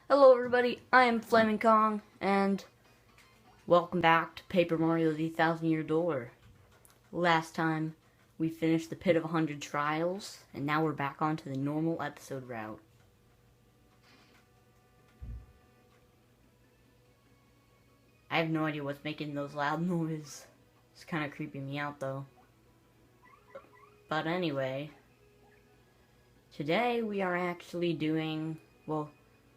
Hello everybody, I am Flaming Kong, and welcome back to Paper Mario The Thousand Year Door. Last time, we finished the Pit of 100 Trials, and now we're back onto the normal episode route. I have no idea what's making those loud noises. It's kind of creeping me out though. But anyway, today we are actually doing, well,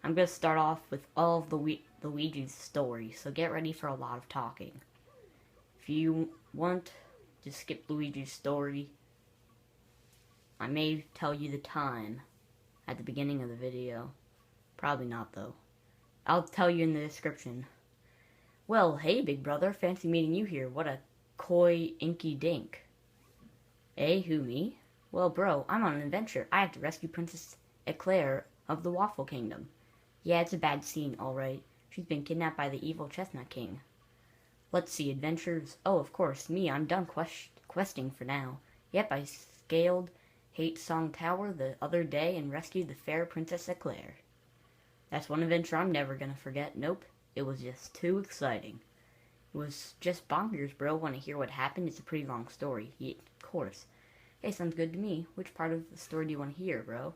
I'm going to start off with all of the Luigi's story, so get ready for a lot of talking. If you want to skip Luigi's story, I may tell you the time at the beginning of the video. Probably not, though. I'll tell you in the description. Well, hey, big brother, fancy meeting you here. What a coy, inky dink. Eh, who, me? Well, bro, I'm on an adventure. I have to rescue Princess Eclair of the Waffle Kingdom. Yeah, it's a bad scene, alright. She's been kidnapped by the evil Chestnut King. Let's see, adventures. Oh, of course, me, I'm done questing for now. Yep, I scaled Hate Song Tower the other day and rescued the fair Princess Eclair. That's one adventure I'm never gonna forget. Nope, it was just too exciting. It was just bonkers, bro. Want to hear what happened? It's a pretty long story. Yeah, of course. Hey, sounds good to me. Which part of the story do you want to hear, bro?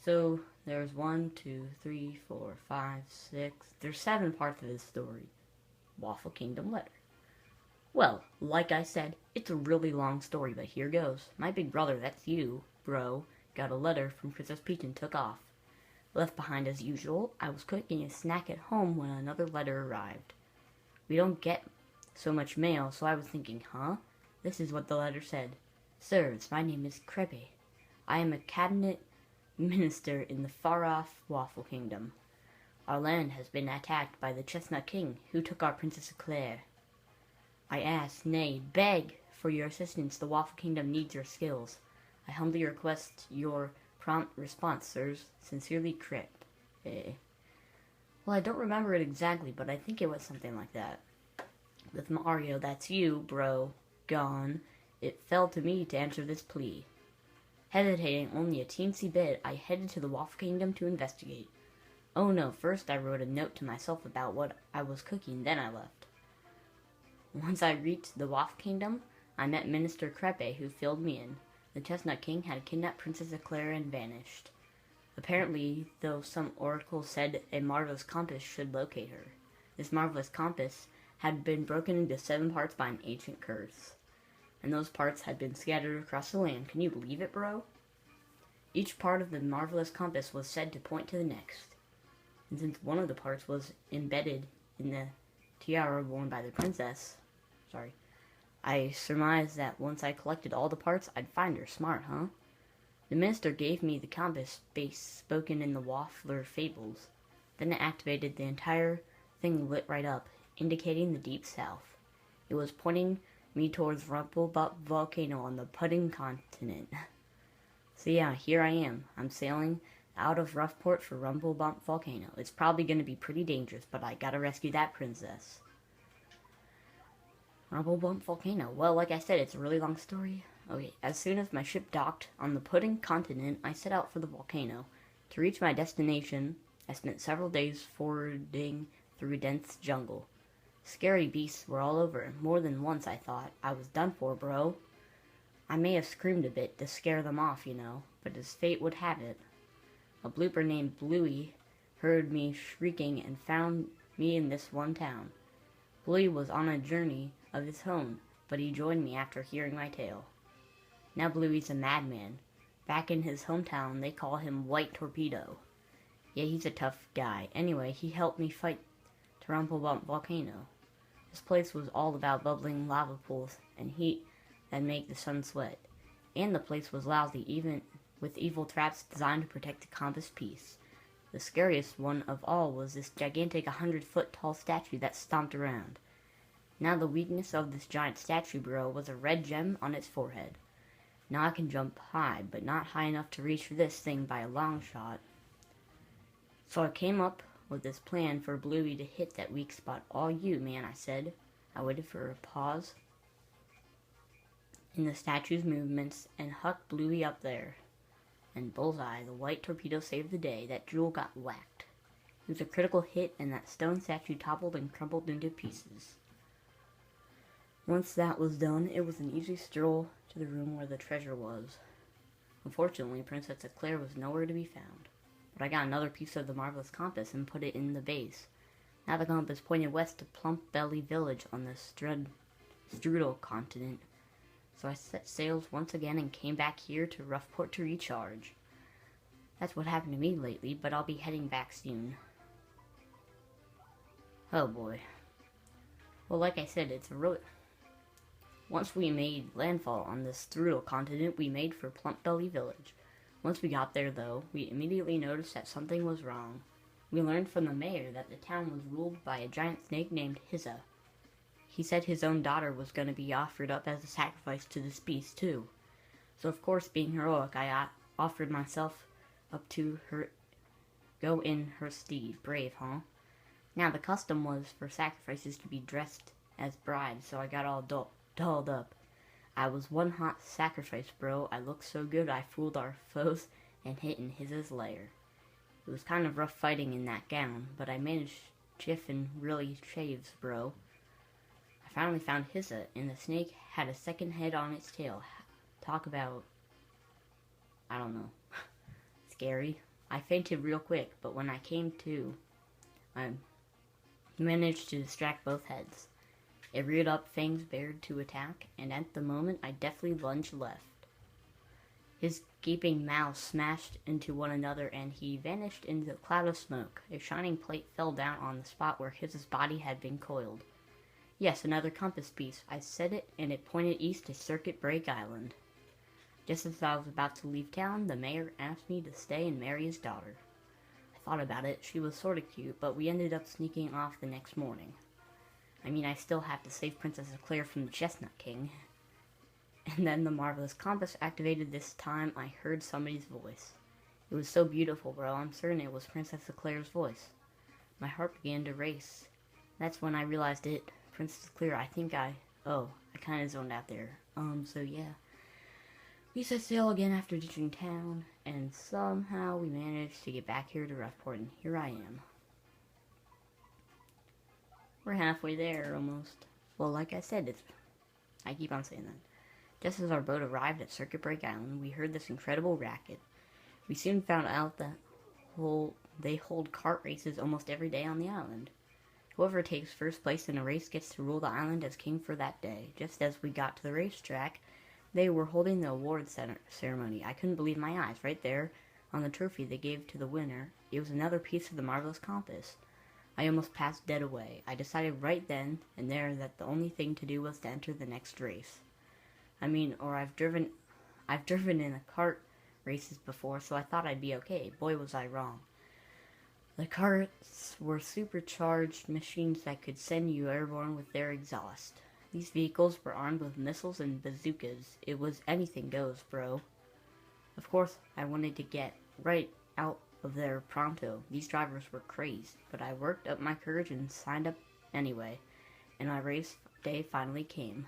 So, there's 1, 2, 3, 4, 5, 6. There's 7 parts of this story. Waffle Kingdom letter. Well, like I said, it's a really long story, but here goes. My big brother, that's you, bro, got a letter from Princess Peach and took off. Left behind as usual, I was cooking a snack at home when another letter arrived. We don't get so much mail, so I was thinking, huh? This is what the letter said. Sirs, my name is Crepe. I am a cabinet minister in the far-off Waffle Kingdom. Our land has been attacked by the Chestnut King, who took our Princess Eclair. I ask, nay, beg for your assistance. The Waffle Kingdom needs your skills. I humbly request your prompt response, sirs. Sincerely, Crepe. Well, I don't remember it exactly, but I think it was something like that. With Mario, that's you, bro, gone, it fell to me to answer this plea. Hesitating only a teensy bit, I headed to the Waffle Kingdom to investigate. Oh no, first I wrote a note to myself about what I was cooking, then I left. Once I reached the Waffle Kingdom, I met Minister Crepe, who filled me in. The Chestnut King had kidnapped Princess Eclair and vanished. Apparently, though some oracles said a marvelous compass should locate her. This marvelous compass had been broken into 7 parts by an ancient curse. And those parts had been scattered across the land. Can you believe it, bro? Each part of the marvelous compass was said to point to the next. And since one of the parts was embedded in the tiara worn by the princess, I surmised that once I collected all the parts, I'd find her. Smart, huh? The minister gave me the compass base spoken in the Waffler fables. Then it activated the entire thing, lit right up, indicating the deep south. It was pointing me towards Rumplebump Volcano on the Pudding Continent. So yeah, here I am. I'm sailing out of Roughport for Rumplebump Volcano. It's probably going to be pretty dangerous, but I gotta rescue that princess. Rumplebump Volcano. Well, like I said, it's a really long story. Okay, as soon as my ship docked on the Pudding Continent, I set out for the volcano. To reach my destination, I spent several days fording through dense jungle. Scary beasts were all over. More than once I thought, I was done for, bro. I may have screamed a bit to scare them off, you know, but as fate would have it, a blooper named Bluey heard me shrieking and found me in this one town. Bluey was on a journey of his own, but he joined me after hearing my tale. Now Bluey's a madman. Back in his hometown, they call him White Torpedo. Yeah, he's a tough guy. Anyway, he helped me fight Rumplebump Volcano. This place was all about bubbling lava pools and heat that make the sun sweat. And the place was lousy, even with evil traps designed to protect the compass piece. The scariest one of all was this gigantic 100-foot tall statue that stomped around. Now the weakness of this giant statue, bro, was a red gem on its forehead. Now I can jump high, but not high enough to reach this thing by a long shot. So I came up with this plan for Bluey to hit that weak spot. All you, man, I said. I waited for a pause in the statue's movements and hucked Bluey up there. And bullseye, the White Torpedo saved the day. That jewel got whacked. It was a critical hit, and that stone statue toppled and crumbled into pieces. Once that was done, it was an easy stroll to the room where the treasure was. Unfortunately, Princess Eclair was nowhere to be found, but I got another piece of the marvelous compass and put it in the base. Now the compass pointed west to Plump Belly Village on the Strudel continent. So I set sails once again and came back here to Roughport to recharge. That's what happened to me lately, but I'll be heading back soon. Oh boy. Well, like I said, it's a really... Once we made landfall on the Strudel continent, we made for Plump Belly Village. Once we got there, though, we immediately noticed that something was wrong. We learned from the mayor that the town was ruled by a giant snake named Itsa. He said his own daughter was going to be offered up as a sacrifice to this beast, too. So, of course, being heroic, I offered myself up to her, go in her steed. Brave, huh? Now, the custom was for sacrifices to be dressed as brides, so I got all dolled up. I was one hot sacrifice, bro. I looked so good I fooled our foes and hid in his lair. It was kind of rough fighting in that gown, but I managed Jiffin really shaves, bro. I finally found Itsa, and the snake had a second head on its tail. Talk about... I don't know. Scary. I fainted real quick, but when I came to, I managed to distract both heads. It reared up, fangs bared to attack, and at the moment I deftly lunged left. His gaping mouths smashed into one another, and he vanished into a cloud of smoke. A shining plate fell down on the spot where his body had been coiled. Yes, another compass piece. I set it, and it pointed east to Circuit Break Island. Just as I was about to leave town, the mayor asked me to stay and marry his daughter. I thought about it. She was sort of cute, but we ended up sneaking off the next morning. I mean, I still have to save Princess Eclair from the Chestnut King. And then the marvelous compass activated. This time I heard somebody's voice. It was so beautiful, bro. I'm certain it was Princess Eclair's voice. My heart began to race. That's when I realized it. Princess Eclair, I kind of zoned out there. So yeah. We set sail again after ditching town, and somehow we managed to get back here to Roughport, and here I am. We're halfway there, almost. Well, like I said, I keep on saying that. Just as our boat arrived at Circuit Break Island, we heard this incredible racket. We soon found out that they hold kart races almost every day on the island. Whoever takes first place in a race gets to rule the island as king for that day. Just as we got to the racetrack, they were holding the awards ceremony. I couldn't believe my eyes. Right there on the trophy they gave to the winner, it was another piece of the marvelous compass. I almost passed dead away. I decided right then and there that the only thing to do was to enter the next race. I've driven in a kart races before, so I thought I'd be okay. Boy, was I wrong. The karts were supercharged machines that could send you airborne with their exhaust. These vehicles were armed with missiles and bazookas. It was anything goes, bro. Of course, I wanted to get right out of there pronto. These drivers were crazed, but I worked up my courage and signed up anyway, and my race day finally came.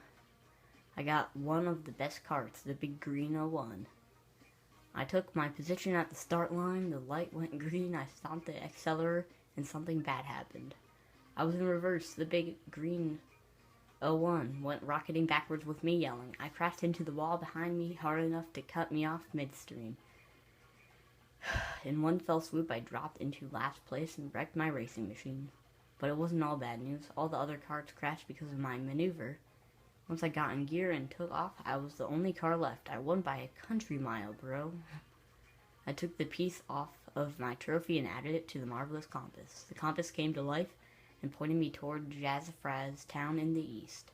I got one of the best carts, the big green 01. I took my position at the start line, the light went green, I stomped the accelerator, and something bad happened. I was in reverse, the big green 01 went rocketing backwards with me yelling. I crashed into the wall behind me hard enough to cut me off midstream. In one fell swoop, I dropped into last place and wrecked my racing machine. But it wasn't all bad news. All the other cars crashed because of my maneuver. Once I got in gear and took off, I was the only car left. I won by a country mile, bro. I took the piece off of my trophy and added it to the marvelous compass. The compass came to life and pointed me toward Jazzafraz town in the east.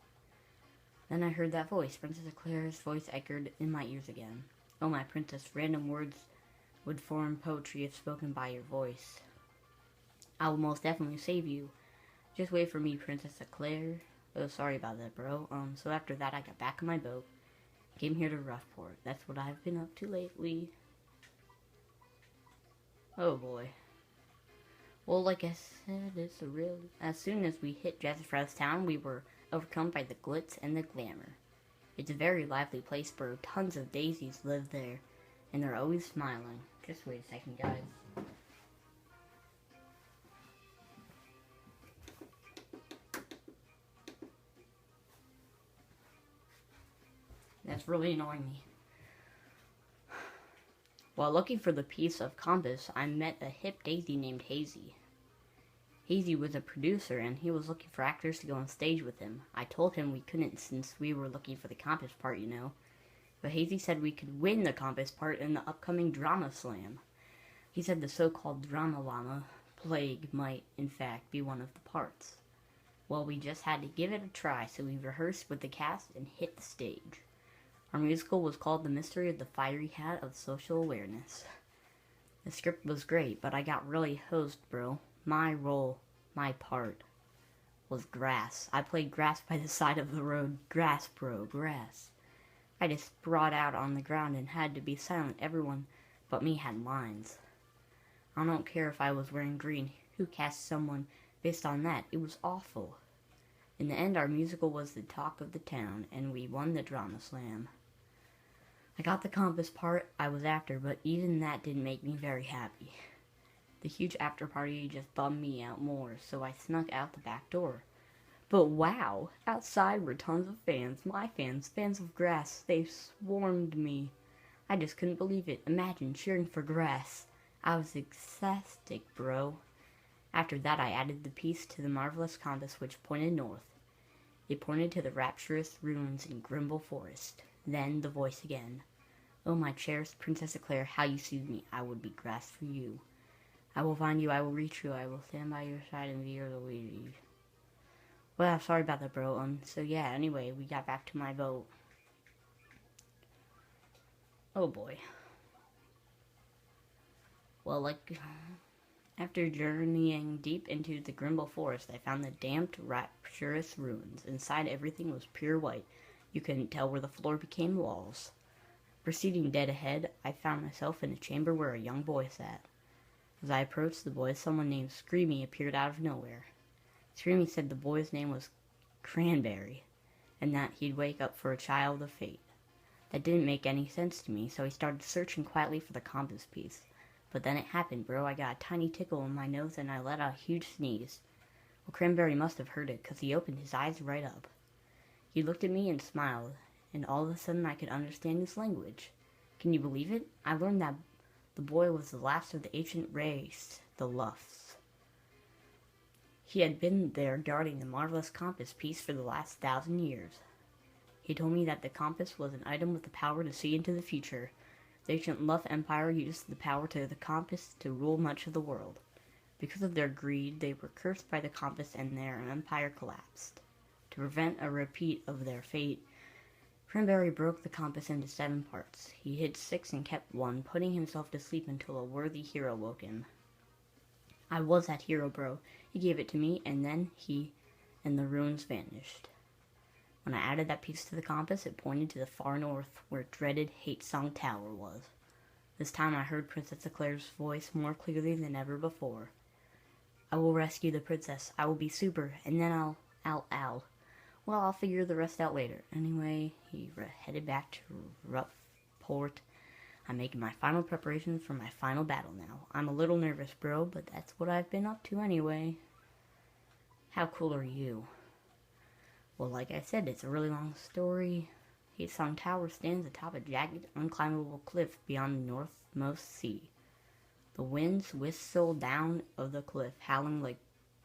Then I heard that voice. Princess Eclair's voice echoed in my ears again. Oh, my princess, random words would form poetry if spoken by your voice. I will most definitely save you. Just wait for me, Princess Eclair. Oh, sorry about that, bro. So after that, I got back on my boat. Came here to Roughport. That's what I've been up to lately. Oh, boy. Well, like I said, it's a real... As soon as we hit Jazzafraz town, we were overcome by the glitz and the glamour. It's a very lively place, bro. Tons of daisies live there, and they're always smiling. Just wait a second, guys. it's really annoying me. While looking for the piece of compass, I met a hip daisy named Hazy. Hazy was a producer, and he was looking for actors to go on stage with him. I told him we couldn't since we were looking for the compass part, you know. But Hazy said we could win the compass part in the upcoming drama slam. He said the so-called drama llama plague might, in fact, be one of the parts. Well, we just had to give it a try, so we rehearsed with the cast and hit the stage. Our musical was called The Mystery of the Fiery Hat of Social Awareness. The script was great, but I got really hosed, bro. My role, my part, was grass. I played grass by the side of the road. Grass, bro, grass. I just brought out on the ground and had to be silent. Everyone but me had lines. I don't care if I was wearing green. Who cast someone based on that? It was awful. In the end, our musical was the talk of the town, and we won the drama slam. I got the compass part I was after, but even that didn't make me very happy. The huge after party just bummed me out more, so I snuck out the back door. But wow, outside were tons of fans, my fans, fans of grass. They swarmed me. I just couldn't believe it. Imagine cheering for grass. I was ecstatic, bro. After that, I added the piece to the marvelous compass which pointed north. It pointed to the rapturous ruins in Grimble Forest. Then the voice again. Oh, my cherished Princess Eclair, how you soothe me. I would be grass for you. I will find you, I will reach you, I will stand by your side and be your Luigi. Well, sorry about that, bro. So yeah, anyway, we got back to my boat. Oh boy. Well, after journeying deep into the Grimble Forest, I found the damped, rapturous ruins. Inside, everything was pure white. You couldn't tell where the floor became walls. Proceeding dead ahead, I found myself in a chamber where a young boy sat. As I approached the boy, someone named Screamy appeared out of nowhere. Screamy said the boy's name was Cranberry, and that he'd wake up for a child of fate. That didn't make any sense to me, so I started searching quietly for the compass piece. But then it happened, bro. I got a tiny tickle in my nose and I let out a huge sneeze. Well, Cranberry must have heard it, 'cause he opened his eyes right up. He looked at me and smiled, and all of a sudden I could understand his language. Can you believe it? I learned that the boy was the last of the ancient race, the Luffs. He had been there guarding the marvelous compass piece for the last 1,000 years. He told me that the compass was an item with the power to see into the future. The ancient Luff Empire used the power of the compass to rule much of the world. Because of their greed, they were cursed by the compass and their empire collapsed. To prevent a repeat of their fate, Cranberry broke the compass into 7 parts. He hid 6 and kept 1, putting himself to sleep until a worthy hero woke him. I was that hero, bro. He gave it to me, and then he and the ruins vanished. When I added that piece to the compass, it pointed to the far north, where dreaded Hate Song Tower was. This time I heard Princess Eclair's voice more clearly than ever before. I will rescue the princess. I will be super, and then I'll. Well, I'll figure the rest out later. Anyway, he headed back to Roughport. I'm making my final preparations for my final battle now. I'm a little nervous, bro, but that's what I've been up to anyway. How cool are you? Well, like I said, it's a really long story. Hate Song Tower stands atop a jagged, unclimbable cliff beyond the northmost sea. The winds whistle down of the cliff, howling like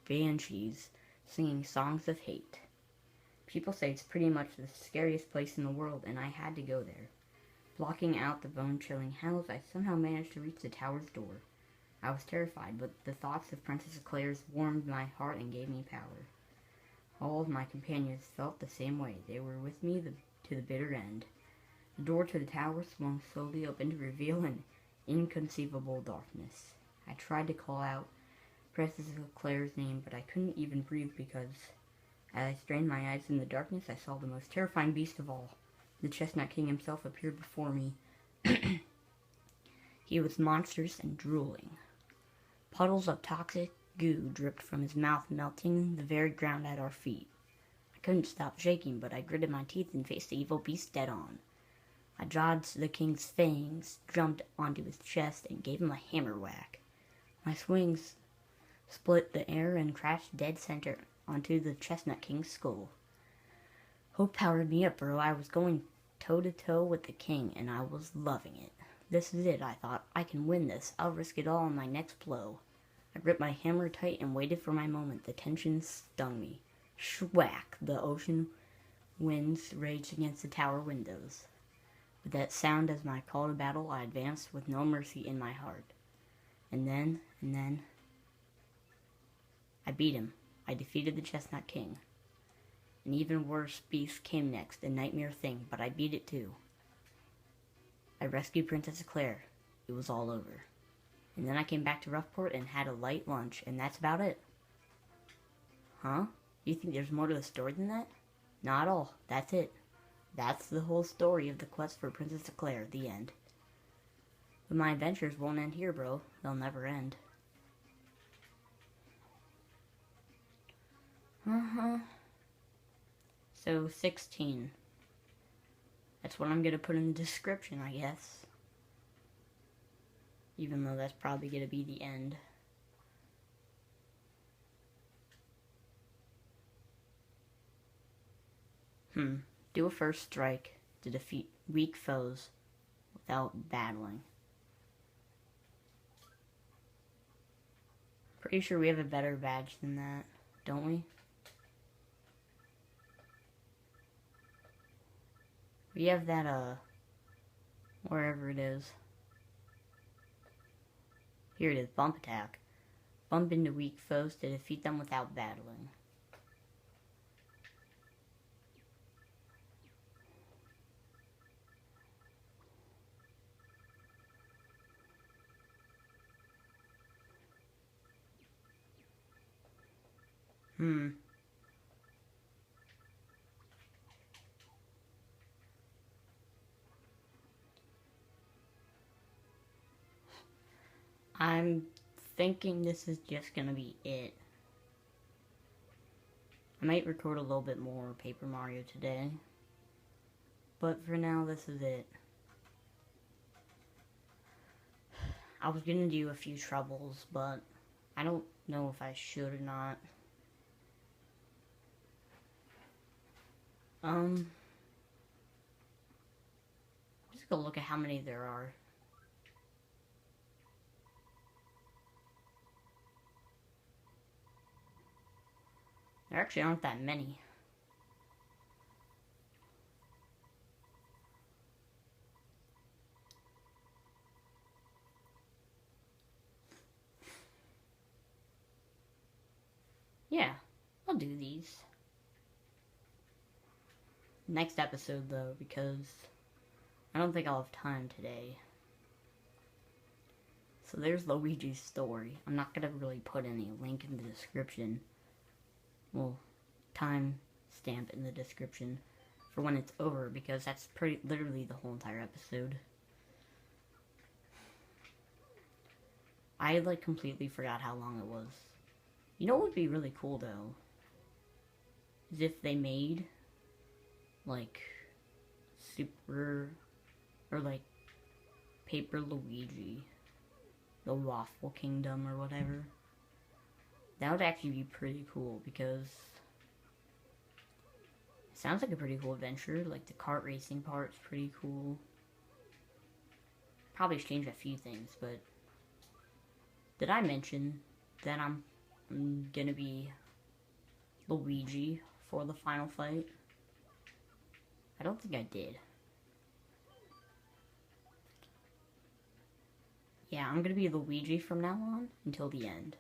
banshees, singing songs of hate. People say it's pretty much the scariest place in the world, and I had to go there. Blocking out the bone-chilling howls, I somehow managed to reach the tower's door. I was terrified, but the thoughts of Princess Eclair's warmed my heart and gave me power. All of my companions felt the same way. They were with me to the bitter end. The door to the tower swung slowly open to reveal an inconceivable darkness. I tried to call out Princess Eclair's name, but I couldn't even breathe because, as I strained my eyes in the darkness, I saw the most terrifying beast of all. The Chestnut King himself appeared before me. He was monstrous and drooling. Puddles of toxic goo dripped from his mouth, melting the very ground at our feet. I couldn't stop shaking, but I gritted my teeth and faced the evil beast dead on. I dodged the king's fangs, jumped onto his chest, and gave him a hammer whack. My swings split the air and crashed dead center onto the Chestnut King's skull. Hope powered me up, bro. I was going toe to toe with the king, and I was loving it. This is it, I thought. I can win this. I'll risk it all on my next blow. I gripped my hammer tight and waited for my moment. The tension stung me. Schwack! The ocean winds raged against the tower windows. With that sound as my call to battle, I advanced with no mercy in my heart. And then, I beat him. I defeated the Chestnut King. An even worse beast came next, a nightmare thing, but I beat it too. I rescued Princess Claire. It was all over. And then I came back to Roughport and had a light lunch, and that's about it. Huh? You think there's more to the story than that? Not at all. That's it. That's the whole story of the quest for Princess Claire, the end. But my adventures won't end here, bro. They'll never end. So, 16. That's what I'm gonna put in the description, I guess. Even though that's probably gonna be the end. Do a first strike to defeat weak foes without battling. Pretty sure we have a better badge than that, don't we? We have that, wherever it is. Here it is, bump attack. Bump into weak foes to defeat them without battling. I'm thinking this is just gonna be it. I might record a little bit more Paper Mario today. But for now, this is it. I was gonna do a few troubles, but I don't know if I should or not. Just go look at how many there are. There actually aren't that many. Yeah, I'll do these. Next episode, though, because I don't think I'll have time today. So there's Luigi's story. I'm not gonna really put any link in the description. Well, time stamp in the description for when it's over, because that's literally the whole entire episode. I completely forgot how long it was. You know what would be really cool though? Is if they made Super or Paper Luigi, the Waffle Kingdom or whatever. That would actually be pretty cool, because it sounds like a pretty cool adventure. The kart racing part's pretty cool. Probably change a few things, but did I mention that I'm gonna be Luigi for the final fight? I don't think I did. Yeah, I'm gonna be Luigi from now on until the end.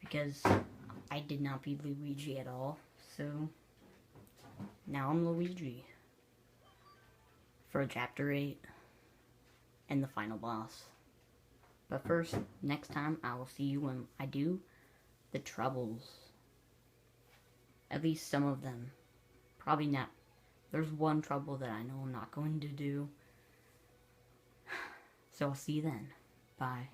Because I did not beat Luigi at all, so now I'm Luigi for Chapter 8 and the final boss. But first, next time, I will see you when I do the troubles. At least some of them. Probably not. There's one trouble that I know I'm not going to do. So I'll see you then. Bye.